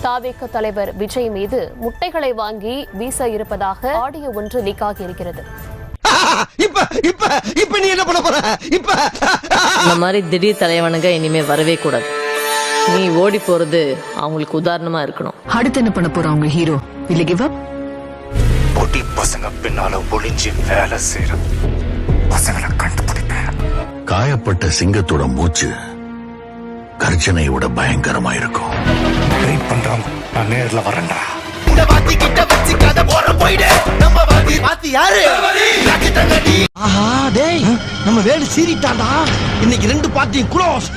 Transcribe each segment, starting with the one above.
தாவேக தலைவர் விஜய் மீது முட்டைகளை வாங்கி வீச இருப்பதாக ஆடியோ ஒன்று லீக் ஆகியிருக்கிறது. நீ என்ன பண்ண போற? இந்த மாதிரி திடீர் தலைவனுங்க இனிமே வரவே கூடாது. நீ ஓடி போறது அவங்களுக்கு உதாரணமா இருக்கணும். அடுத்து என்ன பண்ண போற அவங்க ஹீரோ? இல்ல கிவ் அப்? பொடி பசங்க பின்னால ஒளிஞ்சு வேலை செய்யற பசங்களை கண்டுபிடிப்பேன். காயப்பட்ட சிங்கத்தோட மூச்சு கர்ஜனையோட பயங்கரமா இருக்கும். வெயிட் பண்றாங்க, நான் நேர்ல வரேன்டா. நம்ம வேடு சீரிட்டாண்டா. இன்னைக்கு 2 பார்ட்டியும் close.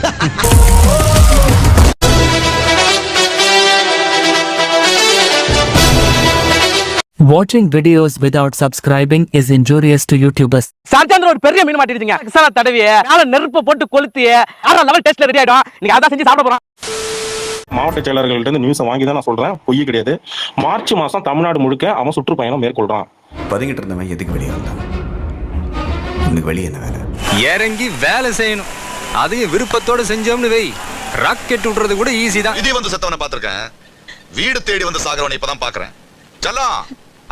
Watching videos without subscribing is injurious to YouTubers. சார்ஜாந்திர ஒரு பெரிய மீன் மாட்டிருக்கீங்க. மசாலா தடவிய நாள நெருப்பு போட்டு கொளுத்திய ஆற லெவல் டேஸ்ட்ல ரெடி ஆயிடும். நீங்க அத செஞ்சு சாப்பிட போறோம். மாவட்ட செயலாளர்கள்ட்ட இருந்து நியூஸை வாங்கி தான் நான் சொல்றேன், பொய் கிடையாது. மார்ச் மாசம் தமிழ்நாடு முழுக்க அவன் சுற்றுப்பயணம் மேற்கொள்றான். பதுங்கிட்டு இருந்தவன் எதுக்கு வெளியே வந்தான்? உனக்கு வெளியே என்ன வேலை? இறங்கி வேலை செய்யணும். அதையும் விருப்பத்தோட செஞ்சோம்னு வை, ராக்கெட் விடுறது கூட ஈஸி தான். இதே வந்து செத்தவனை பாத்திருக்கேன், வீடு தேடி வந்து சாகரவனை இப்பதான் பாக்குறேன். செல்லம்,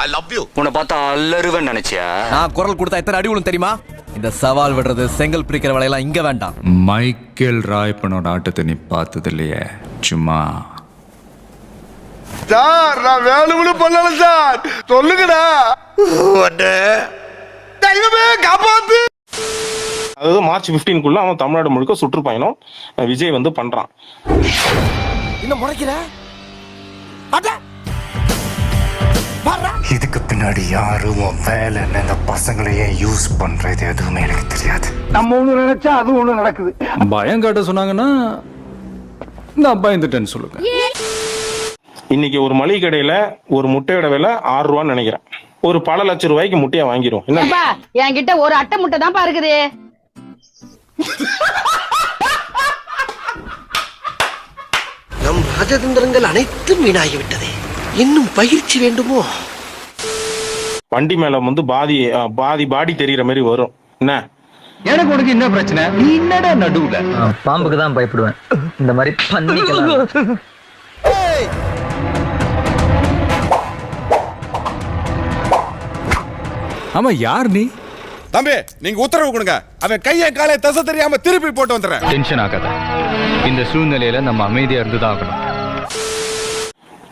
I love you. உன்னை பார்த்தா அல்லருவன் நினைச்சியா? நான் குரல் கொடுத்தா எத்தனை அடி விழும் தெரியுமா? இந்த சவால் விடுறது, செங்கல் பிரிக்கிற வேலையெல்லாம் இங்க வேண்டாம். மைக்கேல் ராயப்பனோட ஆட்டத்தை நீ பார்த்தது இல்லையே, சும்மா. சார், நான் வேணும்னு பண்ணல சார், சொல்லுங்கடா. தெய்வமே காப்பாத்து. அதாவது மார்ச் 15க்குள்ள அவன் தமிழ்நாடு முழுக்க சுற்றுப்பயணம் விஜய் வந்து பண்றான். இன்னும் முறைக்கிற? இதுக்கு பின்னாடி யாரும் வேலை இந்த பசங்களையே யூஸ் பண்றது எதுவுமே எனக்கு தெரியாது. நம்ம ஒண்ணு நினைச்சா அது ஒண்ணு நடக்குது. பயம் காட்ட சொன்னாங்கன்னா நான் பயந்துட்டேன்னு சொல்லுங்க. இன்னைக்கு ஒரு மளிகை கடையில ஒரு முட்டையோட விலை 6 ரூபான்னு நினைக்கிறேன். ஒரு பல லட்சம் ரூபாய்க்கு முட்டையை வாங்கிரும். என்ன என்கிட்ட ஒரு அட்டை முட்டை தான் பாருக்குது. நம் ராஜதந்திரங்கள் அனைத்தும் வீணாகிவிட்டதே. இன்னும் பயிற்சி வேண்டுமோ? வண்டி மேல வந்து பாடி தெரியற மாதிரி வரும். என்ன எனக்கு உனக்கு என்ன பிரச்சனை? நீ என்னடா நடுவுல? பாம்புக்கு தான் பயப்படுவேன், இந்த மாதிரி பண்ணிக்கலாம். ஆமா, யார் நீ? தம்பி, நீங்க உத்தரவு கொடுங்க. அவன் கையை காலை தசை தெரியாம திருப்பி போட்டு வந்துடுறேன். டென்ஷன் ஆகாத. இந்த சூழ்நிலையில நம்ம அமைதியா இருந்துதான் ஆகணும்.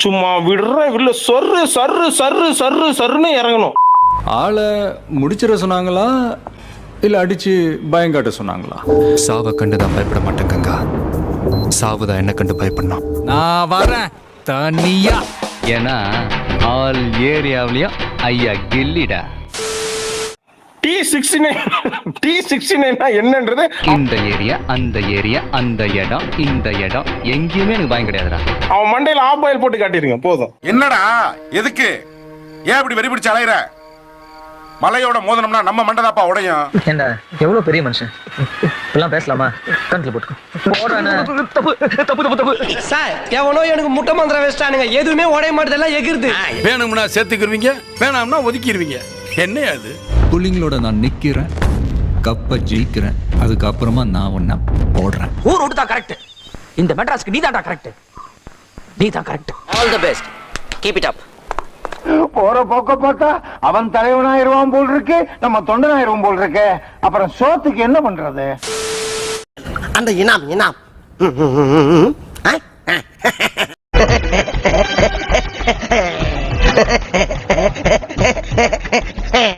சும்மா விடுற இல்ல, சொர்ரு சர்ரு சர்ரு சர்ரு சர்ருன்னு இறங்கணும். ஆளை முடிச்சிட சொன்னாங்களா இல்ல அடிச்சு பயங்காட்ட சொன்னாங்களா? சாவை கண்டு தான் பயப்பட மாட்டேன் கங்கா, சாவுதான் என்ன கண்டு பயப்படணும். நான் வரேன் தனியா. ஏன்னா ஆல் ஏரியாவிலயும் ஐயா கில்லிடா. T69 என்னன்றது? இந்த ஏரியா, அந்த ஏரியா, அந்த இடம், இந்த இடம், எங்கேயுமே எனக்கு பயம் கிடையாதுடா. அவன் மண்டையில ஆப் ஆயில் போட்டு காட்டிருங்க போதும். என்னடா எதுக்கு ஏன் இப்படி வெறி பிடிச்சு அலையற? மலையோட மோதனம்னா நம்ம மண்டதாப்பா உடையும். ஏண்டா எவ்வளவு பெரிய மனுஷன், எல்லாம் பேசலாமா? கண்ட்ல போட்டு சார், எவனோ எனக்கு முட்டை மந்திரம் வச்சிட்டானுங்க. எதுவுமே உடைய மாட்டதெல்லாம் எகிருது. வேணும்னா சேர்த்துக்கிருவீங்க, வேணாம்னா ஒதுக்கிடுவீங்க. என்ன அது? புள்ளிங்களோட நான் நிக்கிறேன், கப்ப ஜெயிக்கிறேன், அதுக்கப்புறமா நான் ஒன்ன போடுறேன். ஊர் விட்டு தான் கரெக்ட். இந்த மெட்ராஸ்க்கு நீ தான்டா கரெக்ட். நீ தான் correct. All the best, keep it up. போற போக்க பார்த்தா அவன் தலைவனாயிருவான் போல் இருக்கு, நம்ம தொண்டனாயிருவோம் போல் இருக்கு. அப்புறம் சோத்துக்கு என்ன பண்றது? அந்த இனாம்